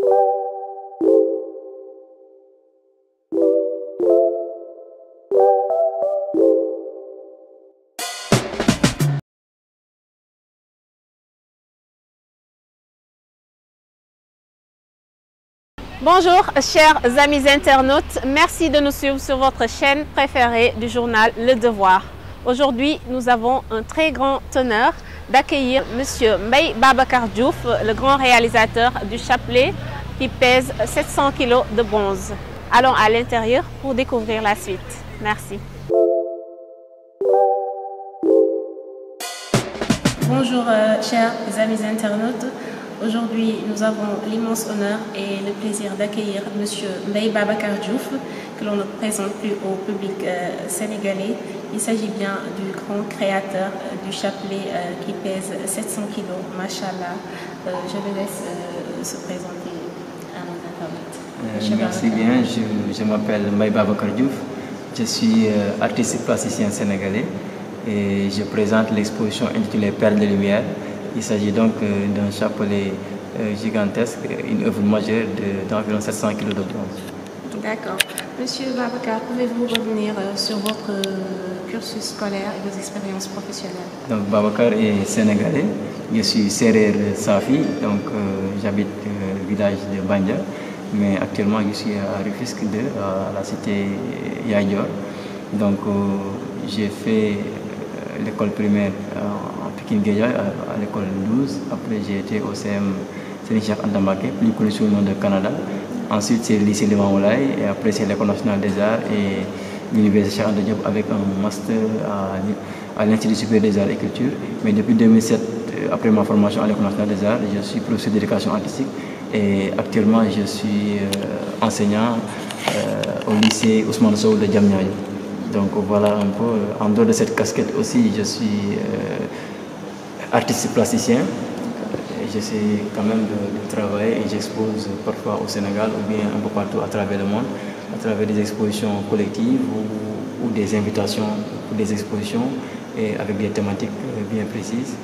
Bonjour chers amis internautes, merci de nous suivre sur votre chaîne préférée du journal Le Devoir. Aujourd'hui, nous avons un très grand honneur d'accueillir M. Mbaye Babacar Diouf, le grand réalisateur du chapelet qui pèse 700 kg de bronze. Allons à l'intérieur pour découvrir la suite. Merci. Bonjour chers amis internautes. Aujourd'hui, nous avons l'immense honneur et le plaisir d'accueillir M. Mbaye Babacar Diouf, que l'on ne présente plus au public sénégalais. Il s'agit bien du grand créateur du chapelet qui pèse 700 kg, machallah. Je le laisse se présenter à nos internautes. Merci bien, je m'appelle Mbaye Babacar Diouf. Je suis artiste plasticien sénégalais et je présente l'exposition intitulée Perles de lumière. Il s'agit donc d'un chapelet gigantesque, une œuvre majeure d'environ 700 kg de bronze. D'accord. Monsieur Babacar, pouvez-vous revenir sur votre cursus scolaire et vos expériences professionnelles? Donc Babacar est sénégalais, je suis Serer Safi, donc j'habite le village de Bandia, mais actuellement je suis à Rufisque 2, à la cité Yadior. Donc j'ai fait l'école primaire en Pékin-Guéja, à l'école 12. Après, j'ai été au CM Sénéchef Andamake, plus connu sous le nom de Canada. Ensuite, c'est le lycée Liman Oulaye. Et après, c'est l'École nationale des arts et l'Université Cheikh Anta Diop avec un master à l'Institut supérieur des arts et culture. Mais depuis 2007, après ma formation à l'École nationale des arts, je suis professeur d'éducation artistique. Et actuellement, je suis enseignant au lycée Ousmane Sow de Diamniadio. Donc voilà un peu, en dehors de cette casquette aussi, je suis artiste plasticien. J'essaie quand même de travailler et j'expose parfois au Sénégal ou bien un peu partout à travers le monde, à travers des expositions collectives ou des invitations pour des expositions et avec des thématiques bien précises.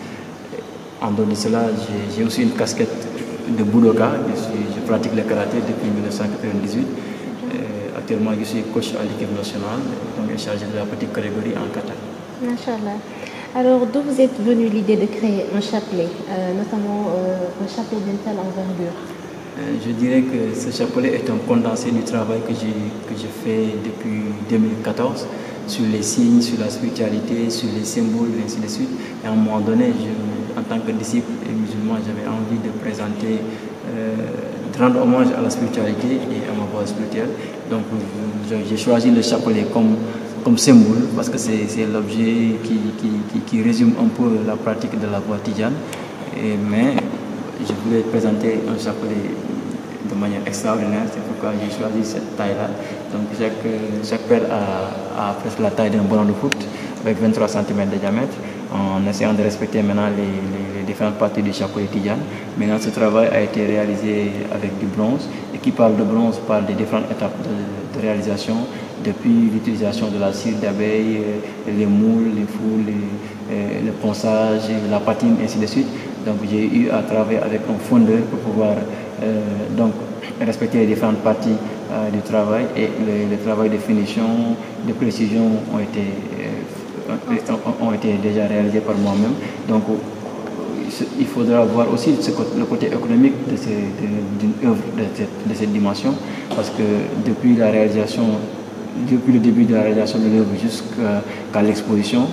En dehors de cela, j'ai aussi une casquette de budoka. Je pratique le karaté depuis 1998. Actuellement, je suis coach à l'équipe nationale, donc je suis chargé de la petite catégorie en kata. Machallah. Alors, d'où vous êtes venu l'idée de créer un chapelet, notamment un chapelet d'une telle envergure? Je dirais que ce chapelet est un condensé du travail que je fais depuis 2014 sur les signes, sur la spiritualité, sur les symboles, et ainsi de suite. Et à un moment donné, en tant que disciple et musulman, j'avais envie de présenter, de rendre hommage à la spiritualité et à ma voie spirituelle. Donc j'ai choisi le chapelet comme symbole parce que c'est l'objet qui résume un peu la pratique de la voie tidjane. Mais je voulais présenter un chapelet de manière extraordinaire, c'est pourquoi j'ai choisi cette taille-là. Donc chaque perle a presque la taille d'un ballon de foot avec 23 cm de diamètre, en essayant de respecter maintenant les différentes parties du chapelet tidjane. Maintenant, ce travail a été réalisé avec du bronze, et qui parle de bronze parle des différentes étapes de réalisation, depuis l'utilisation de la cire d'abeille, les moules, les foules, le ponçage, la patine, ainsi de suite. Donc j'ai eu à travailler avec un fondeur pour pouvoir donc respecter les différentes parties du travail, et le travail de finition, de précision ont été déjà réalisés par moi-même. Donc il faudra voir aussi le côté économique d'une œuvre de cette dimension, parce que depuis le début de la réalisation de l'œuvre jusqu'à l'exposition,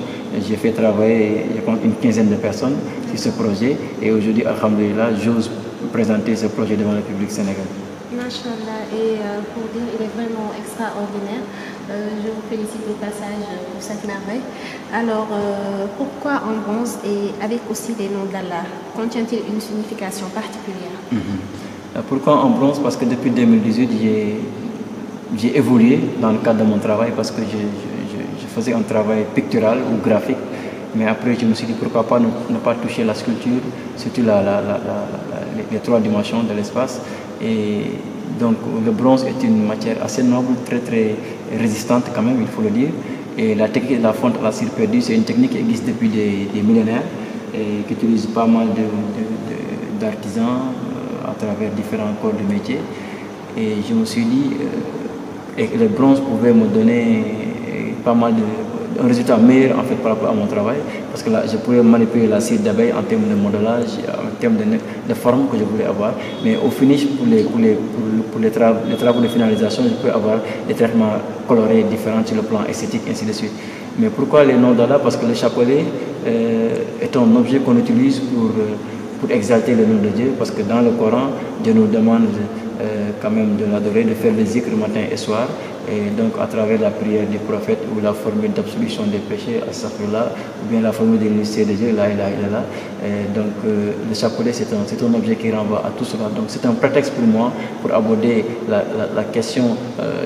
j'ai fait travailler une quinzaine de personnes sur ce projet, et aujourd'hui, alhamdoulilah, j'ose présenter ce projet devant le public sénégalais. Machallah, et pour dire, il est vraiment extraordinaire. Je vous félicite au passage pour cette merveille. Alors, pourquoi en bronze et avec aussi les noms d'Allah? Contient-il une signification particulière? Pourquoi en bronze? Parce que depuis 2018, j'ai évolué dans le cadre de mon travail, parce que je faisais un travail pictural ou graphique. Mais après, je me suis dit pourquoi pas ne pas toucher la sculpture, surtout les trois dimensions de l'espace. Et donc, le bronze est une matière assez noble, très très résistante quand même, il faut le dire. Et la technique de la fonte à la cire perdue, c'est une technique qui existe depuis des millénaires et qui utilise pas mal d'artisans à travers différents corps de métier. Et je me suis dit que le bronze pouvait me donner pas mal un résultat meilleur en fait par rapport à mon travail, parce que là je pourrais manipuler la cire d'abeille en termes de modelage, en termes de forme que je voulais avoir, mais au finish pour les travaux de finalisation, je peux avoir des traitements colorés différents sur le plan esthétique, ainsi de suite. Mais pourquoi les noms d'Allah? Parce que le chapelet est un objet qu'on utilise pour exalter le nom de Dieu, parce que dans le Coran, Dieu nous demande quand même de l'adorer, de faire le zikr matin et soir, et donc à travers la prière du prophète ou la formule d'absolution des péchés, astaghfirullah, ou bien la formule de l'unité de Dieu, la ilaha illallah. Donc le chapelet c'est un objet qui renvoie à tout cela. Donc c'est un prétexte pour moi pour aborder la question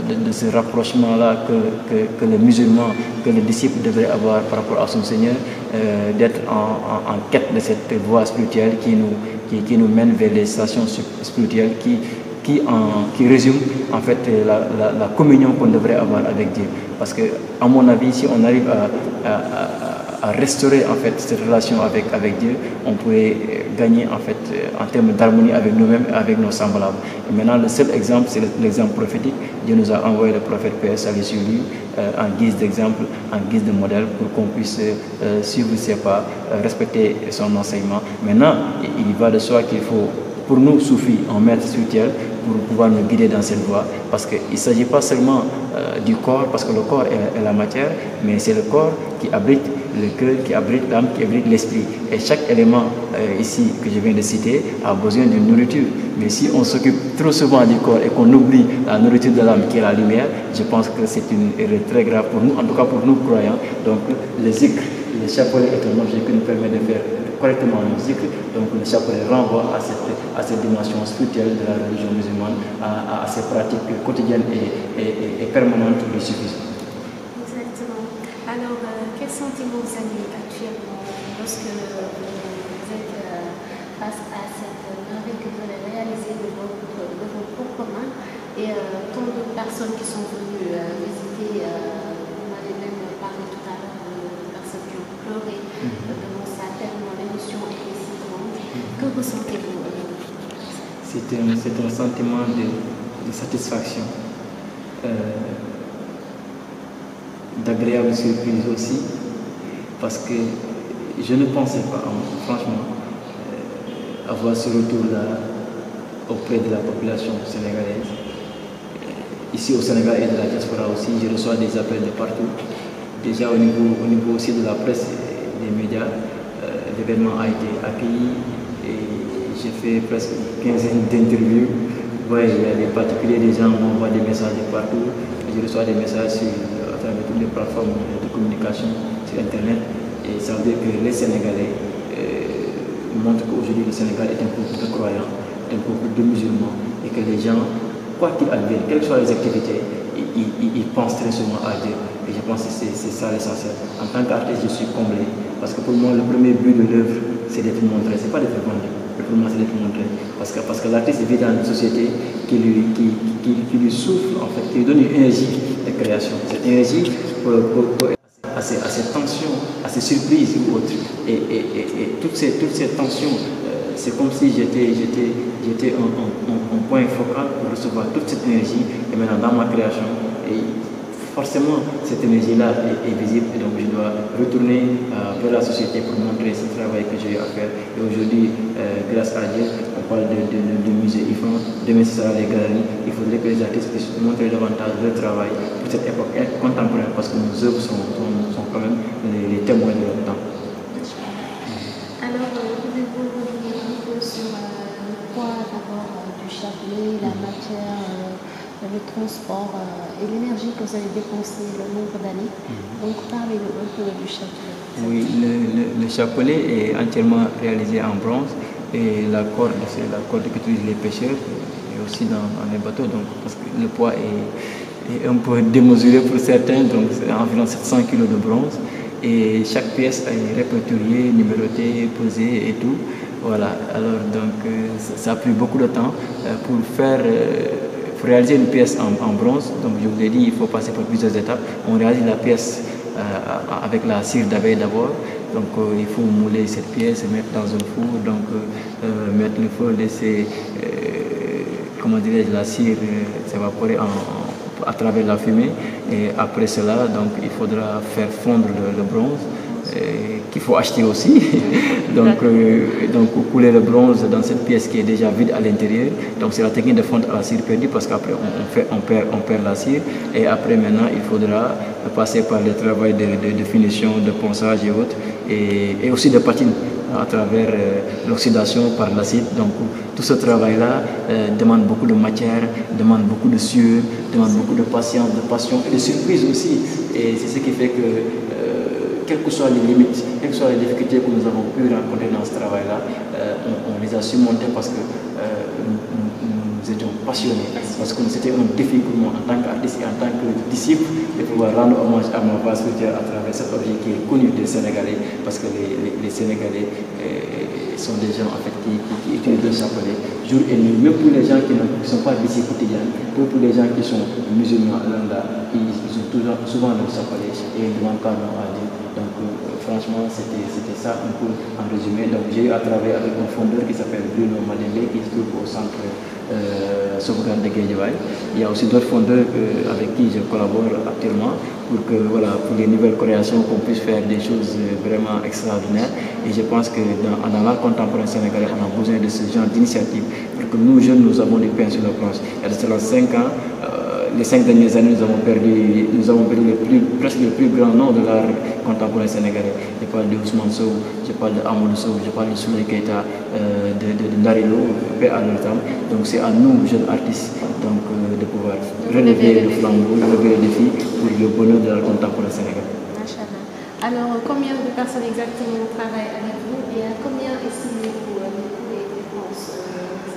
de ce rapprochement-là que le musulman, que le disciple devrait avoir par rapport à son Seigneur, d'être en quête de cette voie spirituelle qui nous mène vers les stations spirituelles qui résume en fait la communion qu'on devrait avoir avec Dieu. Parce que à mon avis, si on arrive à restaurer en fait cette relation avec Dieu, on pourrait gagner en fait en termes d'harmonie avec nous-mêmes et avec nos semblables. Et maintenant, le seul exemple, c'est l'exemple prophétique. Dieu nous a envoyé le prophète paix salut sur lui en guise d'exemple, en guise de modèle, pour qu'on puisse suivre ses pas, respecter son enseignement. Maintenant, il va de soi qu'il faut, pour nous soufis, en maître spirituel, pour pouvoir nous guider dans cette voie, parce qu'il ne s'agit pas seulement du corps, parce que le corps est la matière, mais c'est le corps qui abrite le cœur, qui abrite l'âme, qui abrite l'esprit. Et chaque élément ici que je viens de citer a besoin d'une nourriture. Mais si on s'occupe trop souvent du corps et qu'on oublie la nourriture de l'âme qui est la lumière, je pense que c'est une erreur très grave pour nous, en tout cas pour nous croyants. Donc le zikr, le chapelet est un objet qui nous permet de faire correctement le zikr. Donc le chapelet renvoie à cette dimension spirituelle de la religion musulmane, à ces pratiques quotidiennes et permanentes du suffisme. Exactement. Alors, quel sentiment vous avez actuellement lorsque vous êtes face à cette merveille que vous avez réalisée de vos propres mains et tant de personnes qui sont venues visiter, vous m'avez même parlé tout à l'heure de personnes qui ont pleuré devant ça, tellement l'émotion est si grande. Que ressentez-vous? C'est un sentiment de satisfaction, d'agréable surprise aussi, parce que je ne pensais pas, franchement, avoir ce retour-là auprès de la population sénégalaise. Ici au Sénégal et de la diaspora aussi, je reçois des appels de partout. Déjà au niveau aussi de la presse et des médias, l'événement a été accueilli et j'ai fait presque une quinzaine d'interviews. Ouais, il y a des particuliers, des gens m'envoient des messages de partout. Je reçois des messages à travers toutes les plateformes de communication sur Internet. Et ça veut dire que les Sénégalais montrent qu'aujourd'hui le Sénégal est un peuple de croyants, un peuple de musulmans, et que les gens, quoi qu'il advienne, quelles que soient les activités, ils pensent très souvent à Dieu. Et je pense que c'est ça l'essentiel. En tant qu'artiste, je suis comblé, parce que pour moi, le premier but de l'œuvre, c'est d'être montré, c'est pas d'être vendu. Pour moi, c'est d'être montré. Parce que l'artiste vit dans une société qui lui souffle, en fait, qui lui donne une énergie de création. Cette énergie à ces tensions, à ces surprises ou autres. Et toutes ces tensions, c'est comme si j'étais un point focal pour recevoir toute cette énergie. Et maintenant, dans ma création, et forcément, cette énergie-là est visible. Et donc, je dois retourner vers la société pour montrer ce travail que j'ai à faire. Et aujourd'hui, grâce à Dieu, on parle de musée IFAN. Demain, ce sera les galeries. Il faudrait que les artistes puissent montrer davantage leur travail pour cette époque contemporaine, parce que nos œuvres sont quand même les témoins de leur temps. Alors, pouvez-vous revenir un peu sur le poids d'abord du chapelet, la matière, le transport et l'énergie que vous avez dépensée le nombre d'années? Donc, parlez-nous un peu du chapelet. Oui, le chapelet est entièrement réalisé en bronze, et la corde, c'est la corde qu'utilisent les pêcheurs et aussi dans les bateaux, donc, parce que le poids est un peu démesuré pour certains, donc c'est environ 700 kg de bronze. Et chaque pièce est répertoriée, numérotée, pesée et tout. Voilà, alors donc ça a pris beaucoup de temps pour réaliser une pièce en bronze. Donc je vous ai dit, il faut passer par plusieurs étapes. On réalise la pièce avec la cire d'abeille d'abord. Donc il faut mouler cette pièce, mettre dans un four, donc mettre le feu, laisser comment dirais-je, la cire s'évaporer à travers la fumée. Et après cela, donc, il faudra faire fondre le bronze, qu'il faut acheter aussi. donc couler le bronze dans cette pièce qui est déjà vide à l'intérieur. Donc c'est la technique de fonte à la cire perdue, parce qu'après on perd la cire. Et après maintenant, il faudra passer par le travail de finition, de ponçage et autres, et aussi de patine à travers l'oxydation par l'acide. Donc tout ce travail-là demande beaucoup de matière, demande beaucoup de sueur, demande beaucoup de patience, de passion et de surprise aussi. Et c'est ce qui fait que quelles que soient les limites, quelles que soient les difficultés que nous avons pu rencontrer dans ce travail-là, on les a surmontées parce que nous étions passionnés, parce que c'était un défi pour moi en tant qu'artiste et en tant que disciple de pouvoir rendre hommage à ma base culturelle à travers cet objet qui est connu des Sénégalais, parce que les Sénégalais sont des gens en fait, qui utilisent le chapelet jour et nuit, même pour les gens qui ne sont pas d'ici quotidiens, même pour les gens qui sont musulmans, ils ont souvent le chapelet et ils ne demandent pas non à Dieu. Donc franchement, c'était ça un peu en résumé. Donc j'ai eu à travailler avec un fondeur qui s'appelle Bruno Madembe, qui se trouve au centre sauvegarde de Guédiawaye. Il y a aussi d'autres fondeurs avec qui je collabore actuellement pour les nouvelles créations, qu'on puisse faire des choses vraiment extraordinaires. Et je pense que dans l'art contemporain sénégalais, on a besoin de ce genre d'initiative pour que nous jeunes, nous avons du pain sur la planche. Il y a de cela 5 ans, les 5 dernières années, nous avons perdu presque le plus grand nom de l'art contemporain sénégalais. Je parle de Ousmane Sow, je parle de Amadou Sow, je parle de Souley Keita, de Ndarilo, paix à leur temps. Donc c'est à nous, jeunes artistes, donc, de pouvoir relever le flambeau, relever le défi pour le bonheur de l'art contemporain sénégalais. Alors, combien de personnes exactement travaillent avec vous et à combien estimez-vous les dépenses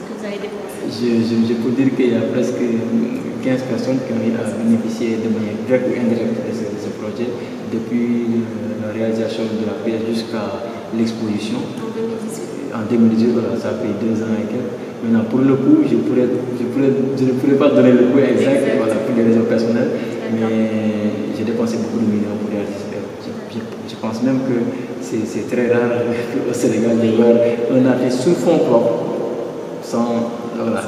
que vous avez dépensées? Je peux dire qu'il y a presque 15 personnes qui ont eu à bénéficier de manière directe ou indirecte de ce projet, depuis la réalisation de la pièce jusqu'à l'exposition. En 2018, voilà, ça a pris 2 ans et quelques. Maintenant, pour le coup, je ne pourrais pas donner le coût exact, voilà, pour des raisons personnelles, mais j'ai dépensé beaucoup de millions pour réaliser. Je pense même que c'est très rare au Sénégal de voir un artiste sous fond propre, sans l'aide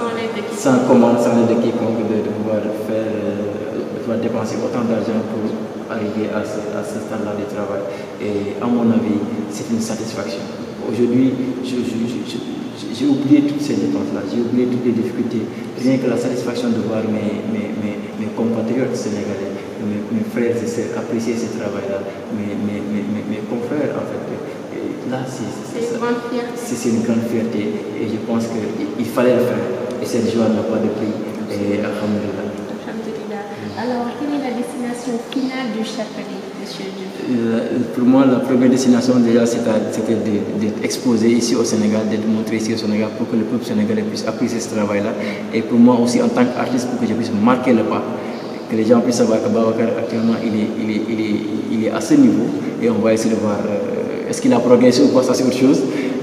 de quiconque, de pouvoir dépenser autant d'argent pour arriver à ce stade-là de travail. Et à mon avis, c'est une satisfaction. Aujourd'hui, j'ai oublié toutes ces dépenses-là, j'ai oublié toutes les difficultés. Rien que la satisfaction de voir mes compatriotes sénégalais, mes frères et sœurs apprécier ce travail-là, mes confrères en fait. Et là, c'est une grande fierté. Et je pense qu'il fallait le faire. Et cette joie n'a pas de prix. Et alhamdulillah. Alors, quelle est la destination finale du chapelet, monsieur Diouf? Pour moi, la première destination déjà, c'était d'être exposé ici au Sénégal, d'être montré ici au Sénégal pour que le peuple sénégalais puisse apprécier ce travail-là. Et pour moi aussi, en tant qu'artiste, pour que je puisse marquer le pas, que les gens puissent savoir que Babacar, actuellement, il est à ce niveau. Et on va essayer de voir est-ce qu'il a progressé ou pas, ça c'est autre chose.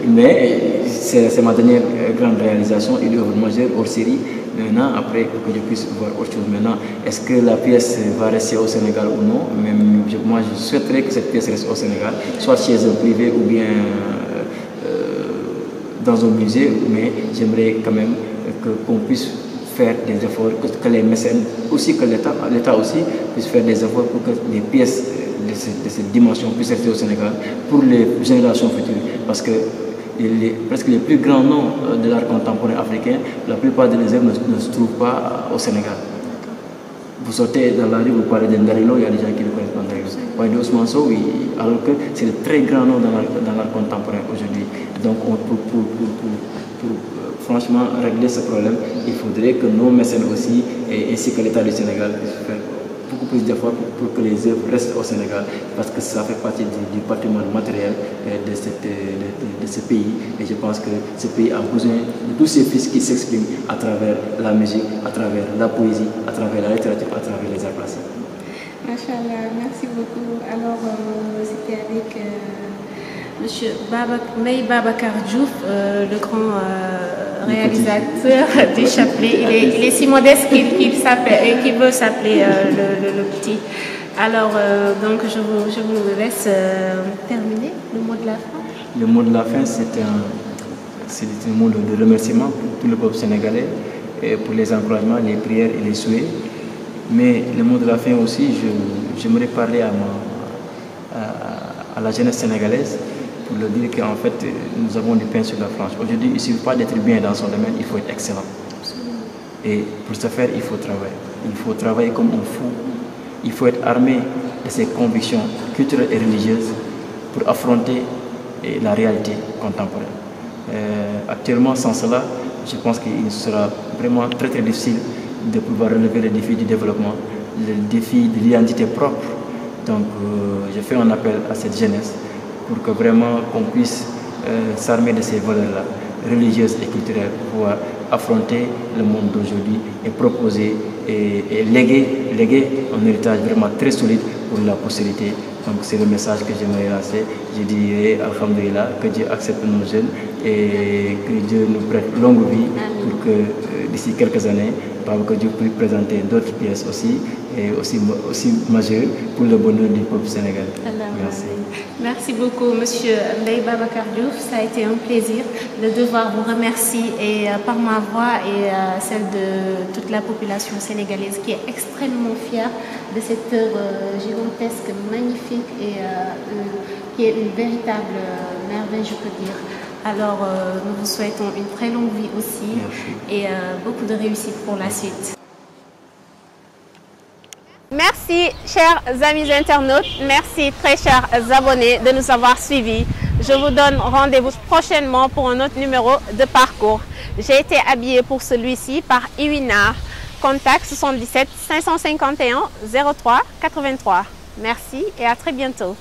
Mais c'est ma dernière grande réalisation, une œuvre majeure hors série. Maintenant, après, pour que je puisse voir autre chose. Maintenant, est-ce que la pièce va rester au Sénégal ou non? Même, moi, je souhaiterais que cette pièce reste au Sénégal, soit chez un privé ou bien dans un musée, mais j'aimerais quand même qu'on puisse faire des efforts, que les mécènes, aussi que l'État aussi, puisse faire des efforts pour que les pièces de cette dimension puissent rester au Sénégal pour les générations futures. Parce que presque les plus grands noms de l'art contemporain africain, la plupart de leurs œuvres ne se trouvent pas au Sénégal. Vous sortez dans la rue, vous parlez de Ndarilo, il y a des gens qui le connaissent pas Ndarilo. Vous parlez de Ousmane Sow, oui, alors que c'est de très grands noms dans l'art contemporain aujourd'hui. Donc pour franchement régler ce problème, il faudrait que nos mécènes aussi, ainsi que l'État du Sénégal, puissent faire beaucoup plus d'efforts pour que les œuvres restent au Sénégal, parce que ça fait partie du patrimoine matériel de ce pays. Et je pense que ce pays a besoin de tous ces fils qui s'expriment à travers la musique, à travers la poésie, à travers la littérature, à travers les arts plastiques. Machallah, merci beaucoup. Alors, c'était avec monsieur Mbaye Babacar Diouf, le grand réalisateur du chapelet. Il est si modeste qu'il veut s'appeler le petit. Alors, donc, je vous laisse terminer le mot de la fin. Le mot de la fin, c'est un mot de remerciement pour tout le peuple sénégalais pour les encouragements, les prières et les souhaits. Mais le mot de la fin aussi, j'aimerais parler à la jeunesse sénégalaise pour leur dire qu'en fait, nous avons du pain sur la planche. Aujourd'hui, il ne suffit pas d'être bien dans son domaine, il faut être excellent. Et pour ce faire, il faut travailler. Il faut travailler comme un fou. Il faut être armé de ses convictions culturelles et religieuses pour affronter la réalité contemporaine. Actuellement, sans cela, je pense qu'il sera vraiment très très difficile de pouvoir relever le défi du développement, le défi de l'identité propre. Donc, je fais un appel à cette jeunesse pour que vraiment qu'on puisse s'armer de ces valeurs-là, religieuses et culturelles, pour pouvoir affronter le monde d'aujourd'hui et proposer et léguer un héritage vraiment très solide pour la postérité. Donc c'est le message que j'aimerais lancer. Je dirais, alhamdoulilah, que Dieu accepte nos jeunes et que Dieu nous prête longue vie pour que d'ici quelques années, que Dieu puisse présenter d'autres pièces aussi, et aussi majeures pour le bonheur du peuple sénégalais. Merci. Merci beaucoup, Monsieur Mbaye Babacar Diouf. Ça a été un plaisir de devoir vous remercier et par ma voix et celle de toute la population sénégalaise qui est extrêmement fière de cette œuvre gigantesque, magnifique et qui est une véritable merveille, je peux dire. Alors, nous vous souhaitons une très longue vie aussi. Merci. Et beaucoup de réussite pour la suite. Merci, chers amis internautes, merci, très chers abonnés, de nous avoir suivis. Je vous donne rendez-vous prochainement pour un autre numéro de parcours. J'ai été habillée pour celui-ci par Iwina. Contact 77 551 03 83. Merci et à très bientôt.